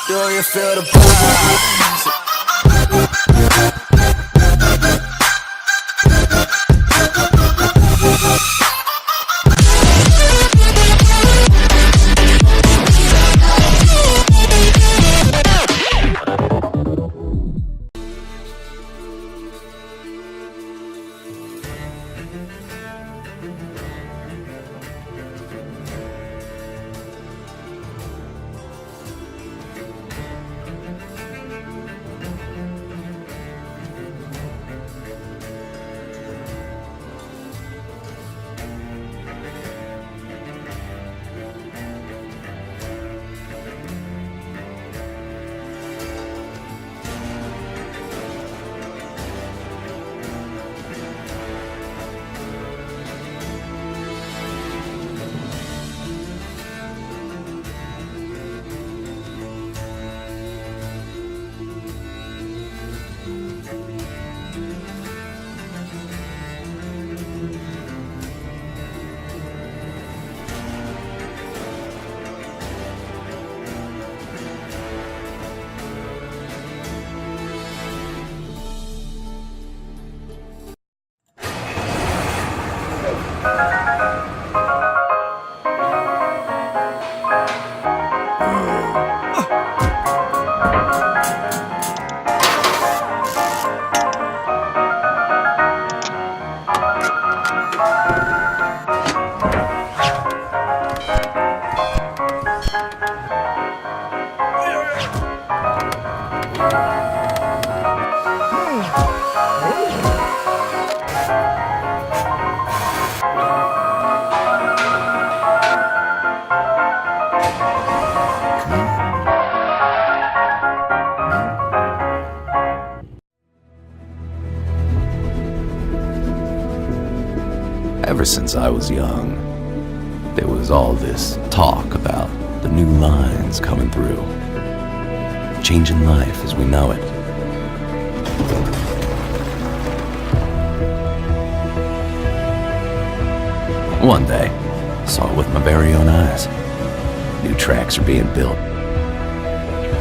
Do you feel the vibes? Ever since I was young, there was all this talk about the new lines coming through, changing life as we know it. One day, saw it with my very own eyes. New tracks are being built,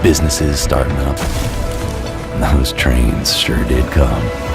businesses starting up, and those trains sure did come.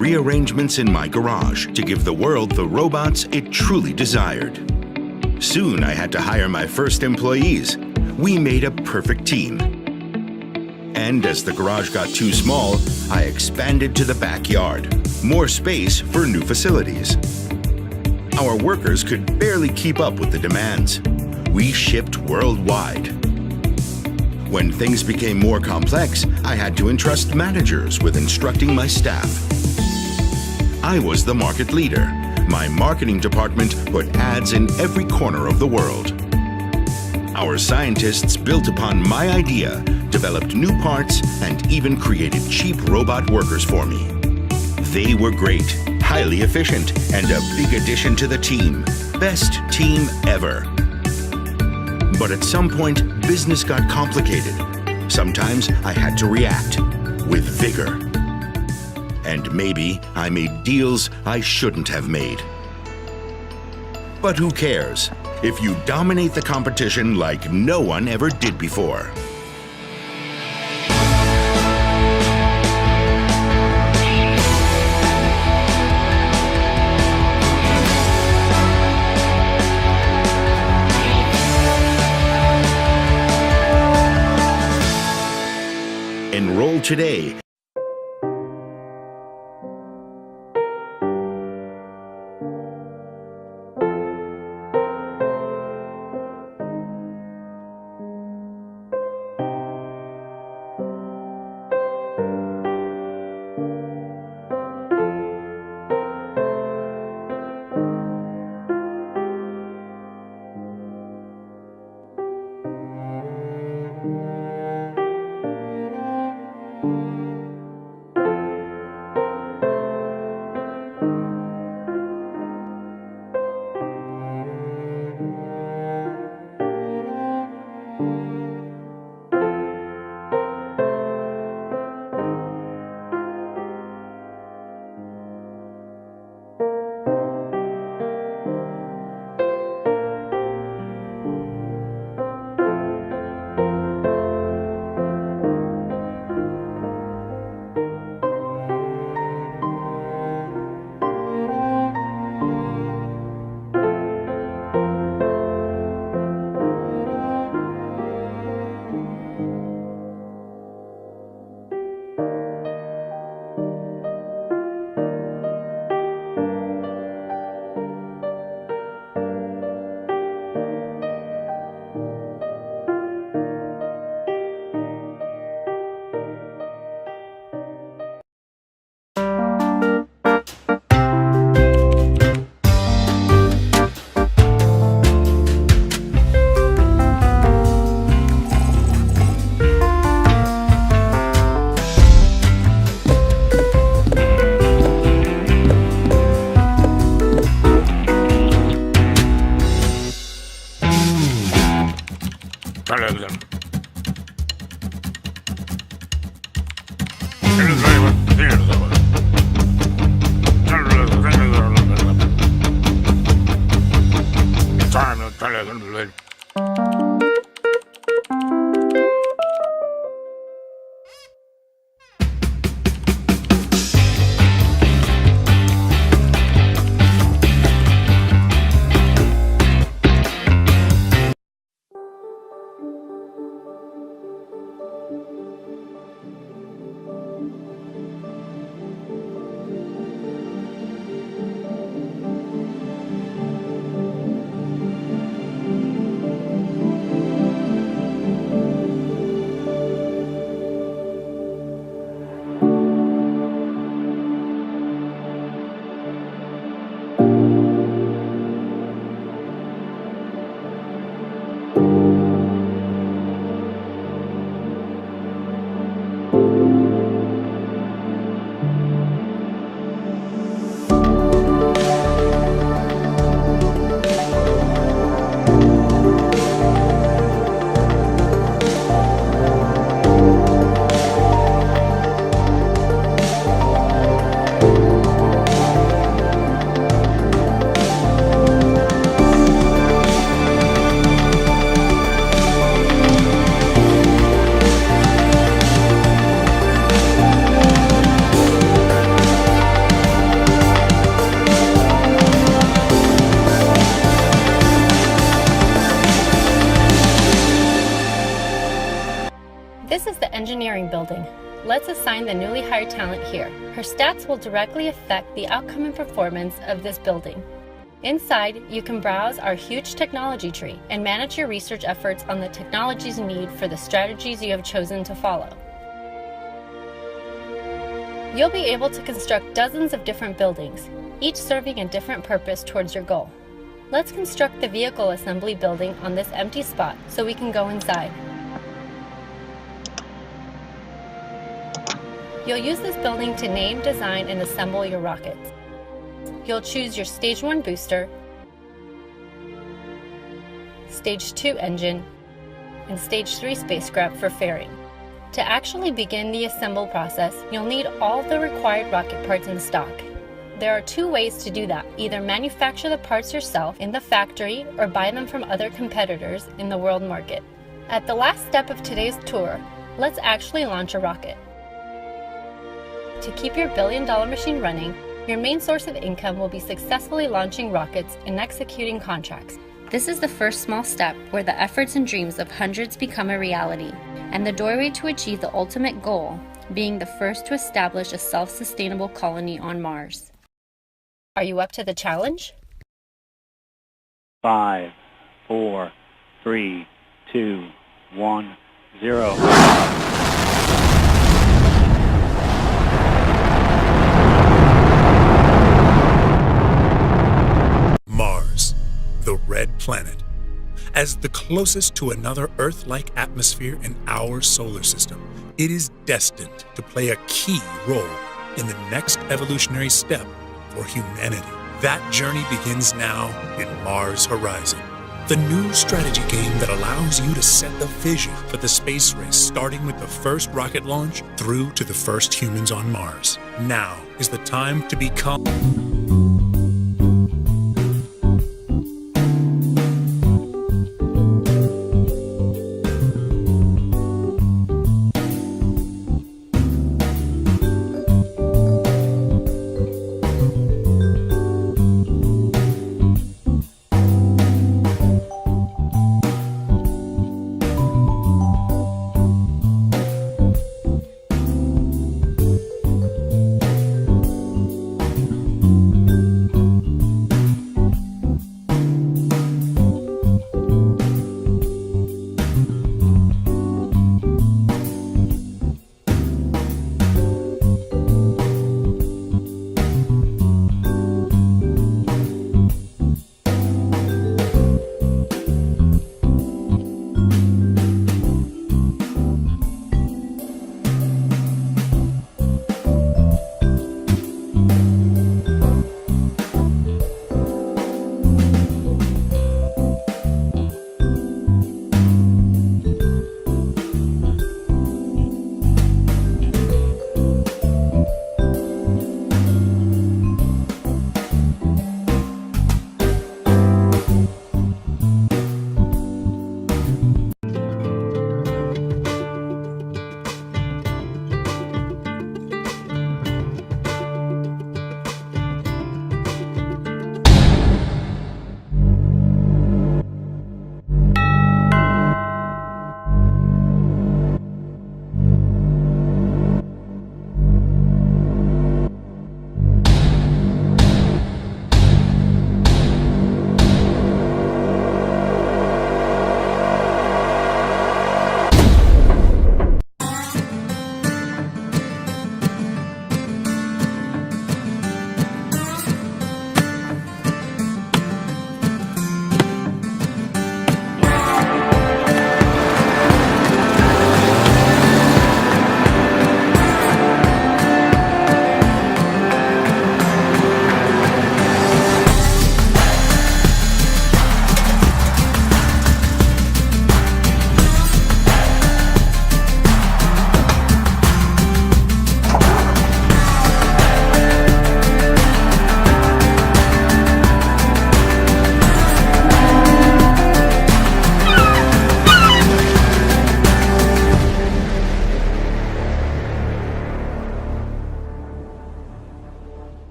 Rearrangements in my garage to give the world the robots it truly desired. Soon I had to hire my first employees. We made a perfect team. And as the garage got too small, I expanded to the backyard. More space for new facilities. Our workers could barely keep up with the demands. We shipped worldwide. When things became more complex, I had to entrust managers with instructing my staff. I was the market leader. My marketing department put ads in every corner of the world. Our scientists built upon my idea, developed new parts, and even created cheap robot workers for me. They were great, highly efficient, and a big addition to the team. best team ever. But at some point, business got complicated. Sometimes I had to react with vigor. And maybe I made deals I shouldn't have made. But who cares if you dominate the competition like no one ever did before? Enroll today. This is the engineering building. Let's assign the newly hired talent here. Her stats will directly affect the outcome and performance of this building. Inside, you can browse our huge technology tree and manage your research efforts on the technologies you need for the strategies you have chosen to follow. You'll be able to construct dozens of different buildings, each serving a different purpose towards your goal. Let's construct the vehicle assembly building on this empty spot so we can go inside. You'll use this building to name, design, and assemble your rockets. You'll choose your Stage 1 booster, Stage 2 engine, and Stage 3 spacecraft for fairing. To actually begin the assemble process, you'll need all the required rocket parts in stock. There are two ways to do that: either manufacture the parts yourself in the factory or buy them from other competitors in the world market. At the last step of today's tour, let's actually launch a rocket. To keep your billion-dollar machine running, your main source of income will be successfully launching rockets and executing contracts. This is the first small step where the efforts and dreams of hundreds become a reality, and the doorway to achieve the ultimate goal, being the first to establish a self-sustainable colony on Mars. Are you up to the challenge? 5, 4, 3, 2, 1, 0. Mars, the red planet. As the closest to another Earth-like atmosphere in our solar system, it is destined to play a key role in the next evolutionary step for humanity. That journey begins now in Mars Horizon, the new strategy game that allows you to set the vision for the space race, starting with the first rocket launch through to the first humans on Mars. Now is the time to become...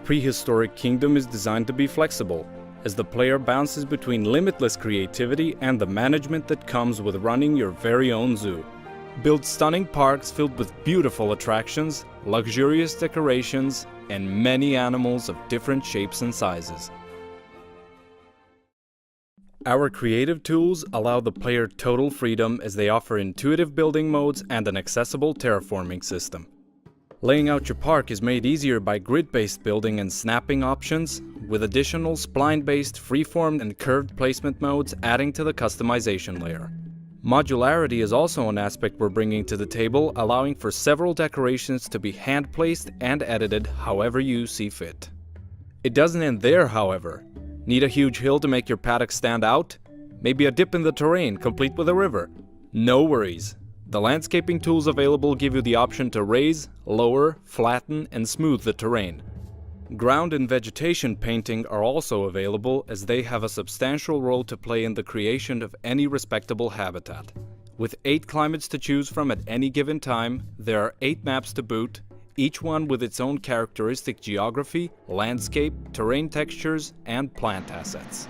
Prehistoric Kingdom is designed to be flexible, as the player bounces between limitless creativity and the management that comes with running your very own zoo. Build stunning parks filled with beautiful attractions, luxurious decorations, and many animals of different shapes and sizes. Our creative tools allow the player total freedom as they offer intuitive building modes and an accessible terraforming system. Laying out your park is made easier by grid-based building and snapping options, with additional spline-based freeform and curved placement modes adding to the customization layer. Modularity is also an aspect we're bringing to the table, allowing for several decorations to be hand-placed and edited however you see fit. It doesn't end there, however. Need a huge hill to make your paddock stand out? Maybe a dip in the terrain, complete with a river? No worries. The landscaping tools available give you the option to raise, lower, flatten, and smooth the terrain. Ground and vegetation painting are also available, as they have a substantial role to play in the creation of any respectable habitat. With 8 climates to choose from at any given time, there are 8 maps to boot, each one with its own characteristic geography, landscape, terrain textures, and plant assets.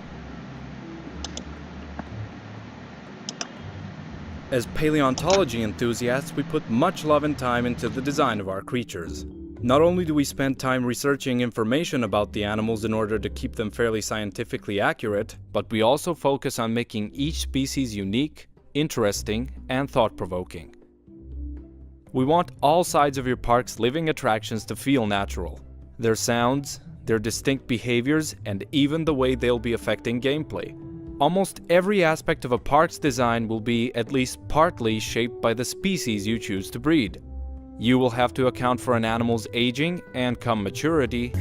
As paleontology enthusiasts, we put much love and time into the design of our creatures. Not only do we spend time researching information about the animals in order to keep them fairly scientifically accurate, but we also focus on making each species unique, interesting, and thought-provoking. We want all sides of your park's living attractions to feel natural. Their sounds, their distinct behaviors, and even the way they'll be affecting gameplay. Almost every aspect of a park's design will be at least partly shaped by the species you choose to breed. You will have to account for an animal's aging and come maturity,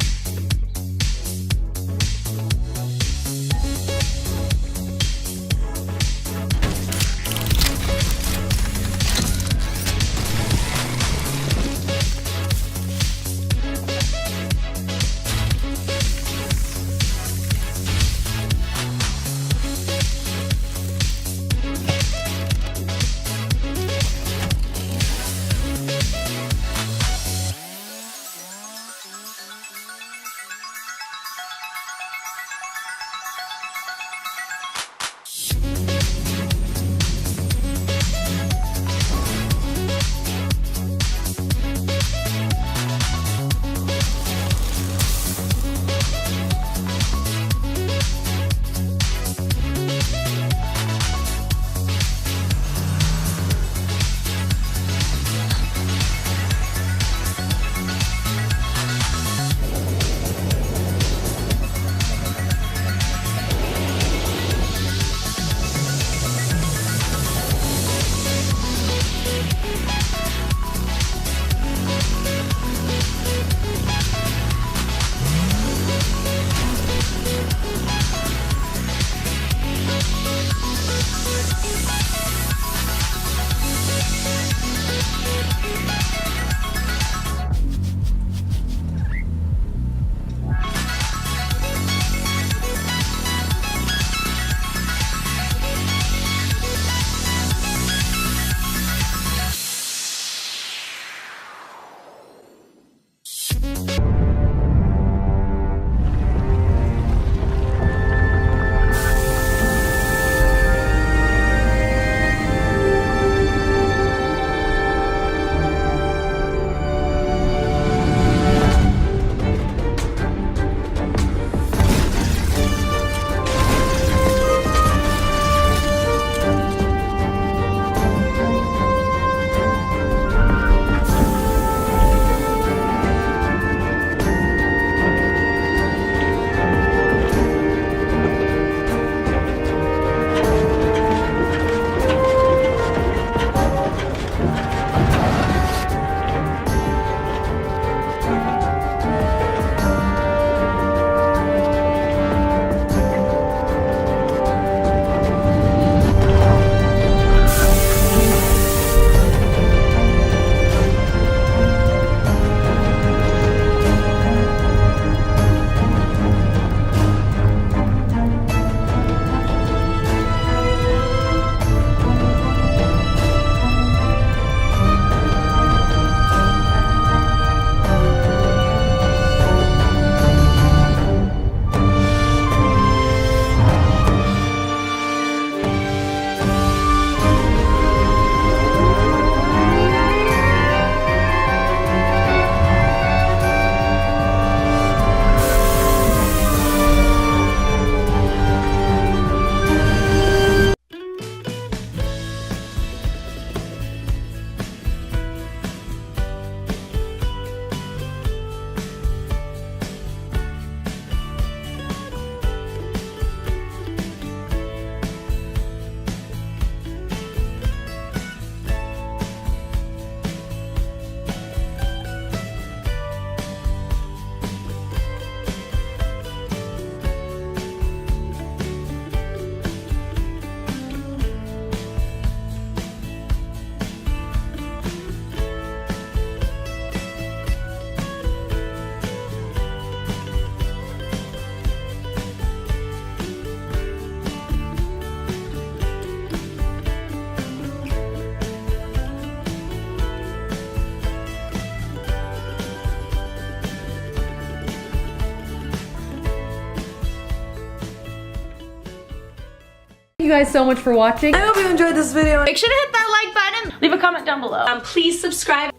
guys so much for watching. I hope you enjoyed this video. Make sure to hit that like button. Leave a comment down below. Please subscribe